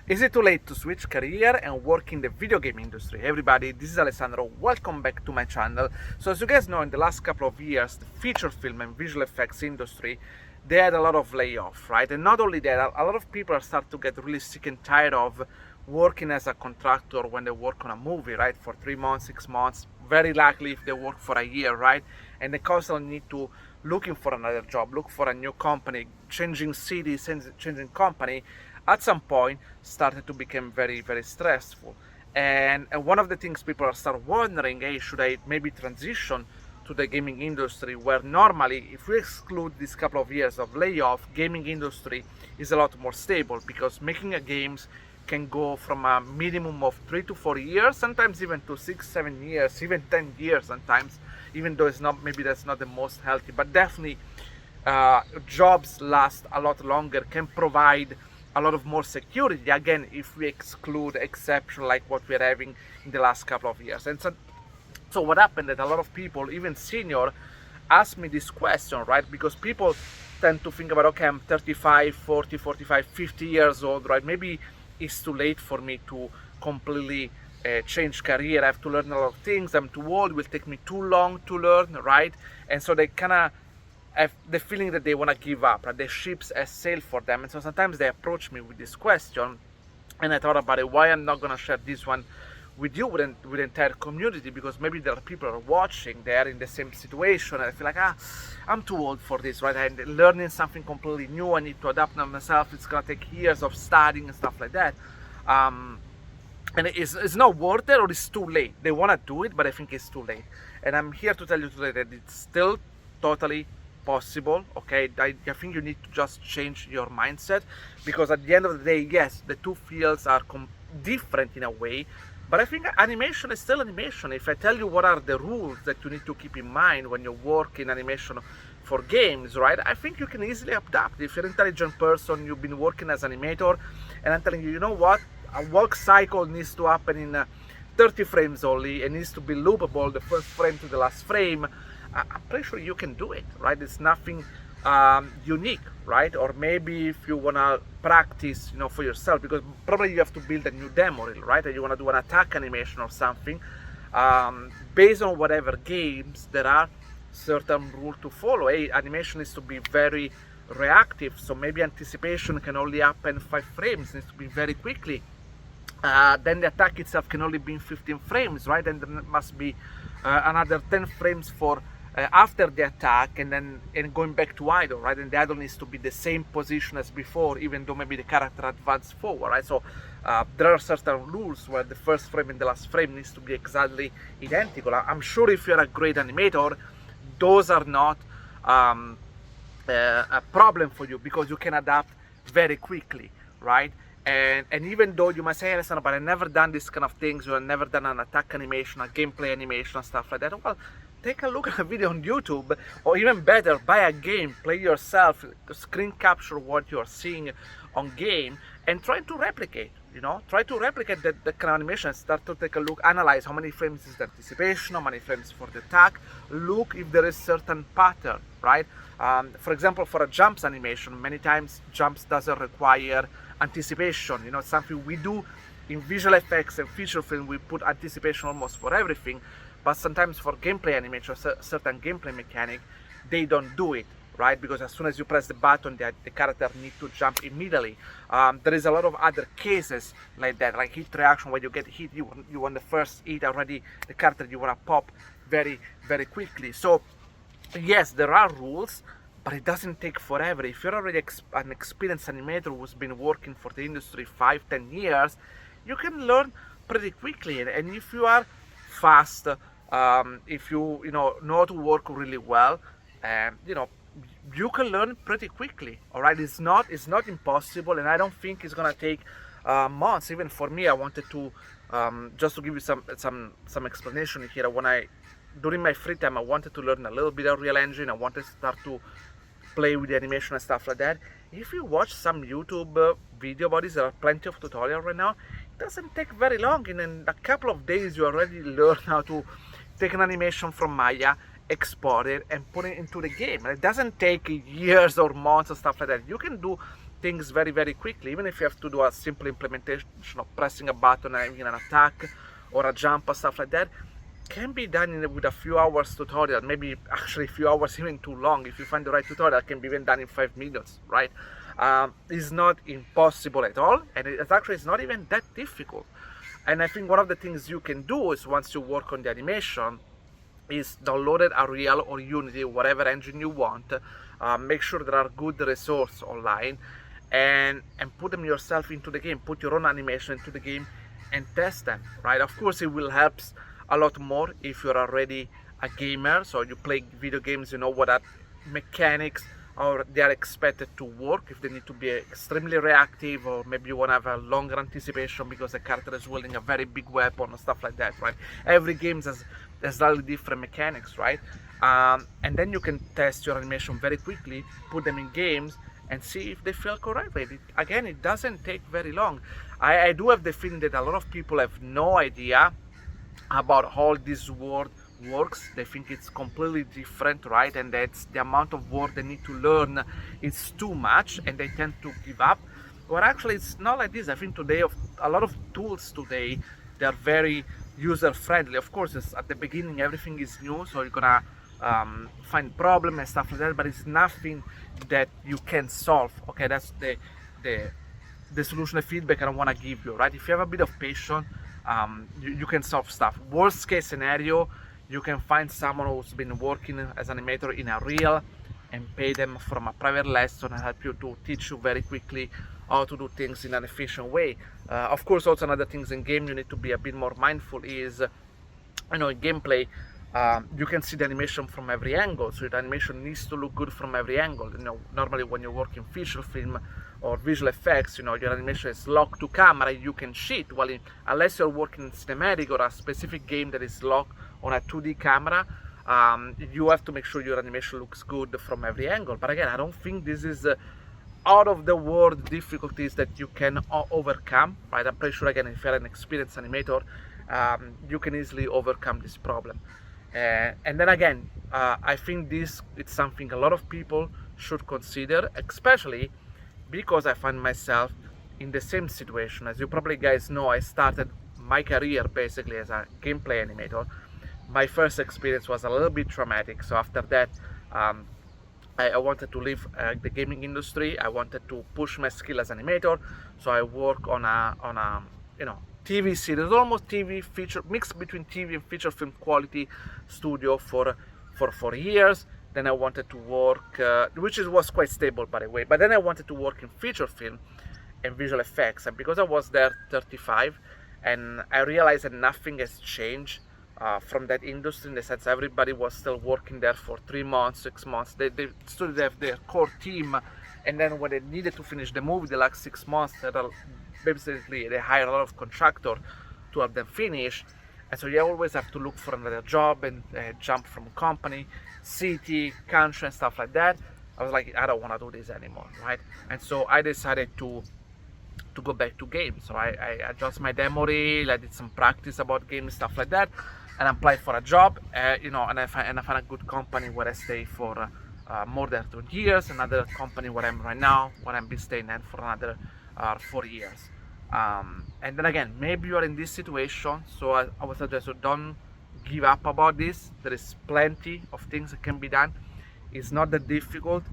Is it too late to switch career and work in the video game industry? Hey everybody, this is Alessandro. Welcome back to my channel. So as you guys know, in the last couple of years, the feature film and visual effects industry, they had a lot of layoff, right? And not only that, a lot of people are starting to get really sick and tired of working as a contractor when they work on a movie, right? For 3 months, 6 months, very likely if they work for a year, right? And they constantly need to looking for another job, look for a new company, changing cities, changing company, at some point started to become very, very stressful. And one of the things people are start wondering, hey, should I maybe transition to the gaming industry, where normally, if we exclude this couple of years of layoff, gaming industry is a lot more stable, because making a games can go from a minimum of 3 to 4 years, sometimes even to 6, 7 years, even 10 years sometimes, even though it's not, maybe that's not the most healthy, but definitely jobs last a lot longer, can provide a lot of more security, again, if we exclude exception like what we're having in the last couple of years. And so what happened that a lot of people, even senior, ask me this question, right? Because people tend to think about, okay, I'm 35, 40, 45, 50 years old, right? Maybe it's too late for me to completely change career. I have to learn a lot of things. I'm too old. It will take me too long to learn, right? And so they kind of have the feeling that they want to give up, right? The ships has sailed for them. And so sometimes they approach me with this question, and I thought about it, why I'm not going to share this one with you, with the entire community, because maybe there are people are watching, they are in the same situation, and I feel like, I'm too old for this, right? And learning something completely new, I need to adapt on myself, it's going to take years of studying and stuff like that. And it's not worth it, or it's too late. They want to do it, but I think it's too late. And I'm here to tell you today that it's still totally possible, okay? I think you need to just change your mindset, because at the end of the day, yes, the two fields are different in a way, but I think animation is still animation. If I tell you what are the rules that you need to keep in mind when you work in animation for games, right, I think you can easily adapt. If you're an intelligent person, you've been working as an animator, and I'm telling you, you know what, a work cycle needs to happen in 30 frames only, and needs to be loopable, the first frame to the last frame, I'm pretty sure you can do it, right? It's nothing unique, right? Or maybe if you wanna practice, for yourself, because probably you have to build a new demo reel, right? And you wanna do an attack animation or something, based on whatever games there are certain rule to follow. Hey, animation needs to be very reactive, so maybe anticipation can only happen 5 frames, needs to be very quickly. Then the attack itself can only be in 15 frames, right? And there must be another 10 frames for after the attack, and going back to idle, right? And the idle needs to be the same position as before, even though maybe the character advances forward, right? So there are certain rules where the first frame and the last frame needs to be exactly identical. I'm sure if you're a great animator, those are not a problem for you, because you can adapt very quickly, right? And even though you might say, hey, listen, but I've never done this kind of things, or I've never done an attack animation, a gameplay animation, and stuff like that. Well, take a look at a video on YouTube, or even better, buy a game, play yourself, screen capture what you're seeing on game, and try to replicate, try to replicate that kind of animation. Start to take a look, analyze how many frames is the anticipation, how many frames for the attack, look if there is certain pattern, right? For example, for a jumps animation, many times jumps doesn't require anticipation, something we do in visual effects and feature film. We put anticipation almost for everything, but sometimes for gameplay animation, certain gameplay mechanic, they don't do it, right? Because as soon as you press the button, the character need to jump immediately. There is a lot of other cases like that, like hit reaction. When you get hit, you want the first hit already, the character you want to pop very, very quickly. So yes, there are rules, but it doesn't take forever. If you're already an experienced animator who's been working for the industry 5, 10 years, you can learn pretty quickly. And if you are fast, if you know how to work really well, you can learn pretty quickly. All right, it's not impossible, and I don't think it's gonna take months. Even for me, I wanted to just to give you some explanation here. During my free time, I wanted to learn a little bit of Real Engine. I wanted to start to play with the animation and stuff like that. If you watch some YouTube video about this, there are plenty of tutorials right now. It doesn't take very long. In a couple of days, you already learn how to take an animation from Maya, export it, and put it into the game. And it doesn't take years or months or stuff like that. You can do things very, very quickly, even if you have to do a simple implementation of pressing a button and having an attack or a jump or stuff like that, can be done with a few hours tutorial, maybe actually a few hours even too long. If you find the right tutorial, it can be even done in 5 minutes, right? It's not impossible at all, and it's not even that difficult. And I think one of the things you can do is, once you work on the animation, is download a Unreal or Unity, whatever engine you want. Make sure there are good resources online, and put them yourself into the game. Put your own animation into the game and test them, right? Of course, it will help a lot more if you're already a gamer, so you play video games, you know what are mechanics or they are expected to work, if they need to be extremely reactive, or maybe you want to have a longer anticipation because the character is wielding a very big weapon or stuff like that, right? Every game has slightly different mechanics, right? And then you can test your animation very quickly, put them in games, and see if they feel correctly. Again, it doesn't take very long. I do have the feeling that a lot of people have no idea about how this world works. They think it's completely different, right? And that's the amount of work they need to learn is too much, and they tend to give up. But actually, it's not like this. I think today, a lot of tools today, they're very user friendly. Of course, it's at the beginning, everything is new, so you're gonna find problems and stuff like that, but it's nothing that you can solve. Okay, that's the solution, the feedback I want to give you, right? If you have a bit of patience, you can solve stuff. Worst case scenario, you can find someone who's been working as an animator in Unreal and pay them from a private lesson and help you to teach you very quickly how to do things in an efficient way. Of course, also another things in game you need to be a bit more mindful is, in gameplay, you can see the animation from every angle, so the animation needs to look good from every angle. Normally when you work in feature film or visual effects, your animation is locked to camera, you can cheat. Well, unless you're working in cinematic or a specific game that is locked on a 2D camera, you have to make sure your animation looks good from every angle. But again, I don't think this is out of the world difficulties that you can overcome, right? I'm pretty sure, again, if you're an experienced animator, you can easily overcome this problem. And then again, I think it's something a lot of people should consider, especially because I find myself in the same situation. As you probably guys know, I started my career basically as a gameplay animator. My first experience was a little bit traumatic, so after that I wanted to leave the gaming industry. I wanted to push my skill as animator, so I work on a TV series, almost TV feature, mixed between TV and feature film quality studio for 4 years. Then I wanted to work, which was quite stable, by the way, but then I wanted to work in feature film and visual effects. And because I was there 35, and I realized that nothing has changed from that industry, in the sense everybody was still working there for 3 months, 6 months. They still have their core team, and then when they needed to finish the movie, the last 6 months, basically they hire a lot of contractors to help them finish. And so you always have to look for another job and jump from company, city, country, and stuff like that. I was like, I don't want to do this anymore, right? And so I decided to go back to games. So I adjusted my demo reel, I did some practice about games, stuff like that, and I applied for a job, and I found a good company where I stay for more than 2 years. Another company where I'm right now, where I've been staying at for another 4 years. And then again, maybe you are in this situation, so I would suggest you don't give up about this. There is plenty of things that can be done. It's not that difficult.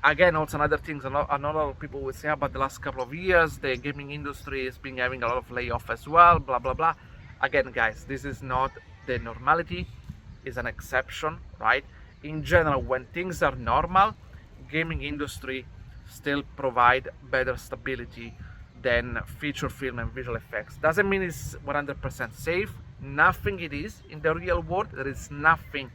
Again, also another things, a lot of people will say about the last couple of years, the gaming industry has been having a lot of layoff as well, blah blah blah. Again, guys, this is not the normality, it's an exception, right? In general, when things are normal, gaming industry still provide better stability than feature film and visual effects. Doesn't mean it's 100% safe. Nothing it is in the real world. There is nothing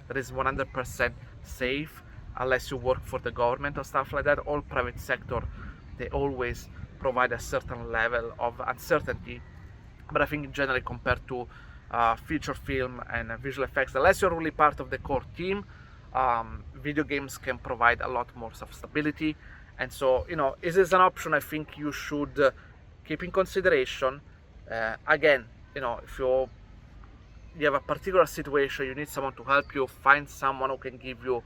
that is 100% safe unless you work for the government or stuff like that. All private sector, they always provide a certain level of uncertainty. But I think generally compared to feature film and visual effects, unless you're really part of the core team, video games can provide a lot more of stability. And so, this is an option I think you should keep in consideration. Again, if you have a particular situation, you need someone to help you, find someone who can give you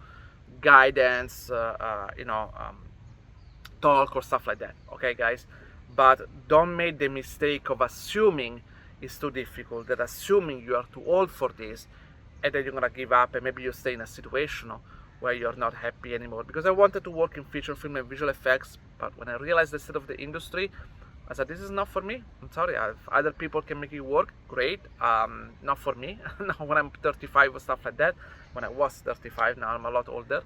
guidance, talk or stuff like that, okay guys? But don't make the mistake of assuming it's too difficult, that assuming you are too old for this, and then you're gonna give up, and maybe you stay in a situation where you're not happy anymore. Because I wanted to work in feature film and visual effects, but when I realized the state of the industry, I said, this is not for me. I'm sorry. If other people can make it work, great. Not for me. Now when I'm 35 or stuff like that, when I was 35, now I'm a lot older.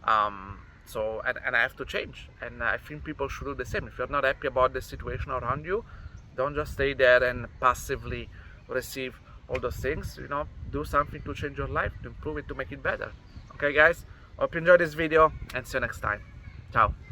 And I have to change. And I think people should do the same. If you're not happy about the situation around you, don't just stay there and passively receive all those things. You know, do something to change your life, to improve it, to make it better. Okay guys, hope you enjoyed this video, and see you next time. Ciao.